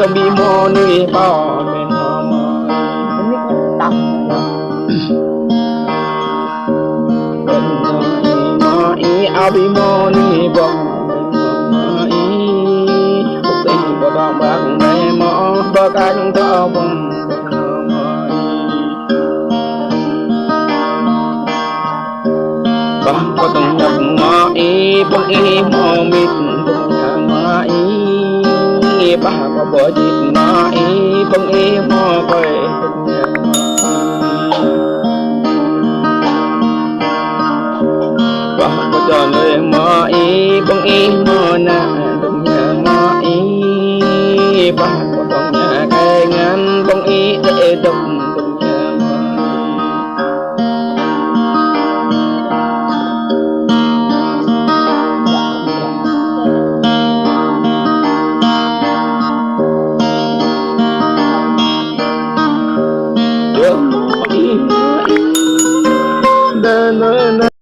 cho bi mô nuôi bò bên họ mà ý ao bi mô nuôi bò mà ý bốc đi bò bạc mẹ mò bò canh thọ bông bang có tung nhập mà ý bông ý mò mịt mà ý bà có bỏ chít mà ý bông ý mò quay bà có cho lời mà ý bông ý mò nà tung nhà mà ý bà có bông nhà cây ngắn bông ý để đồng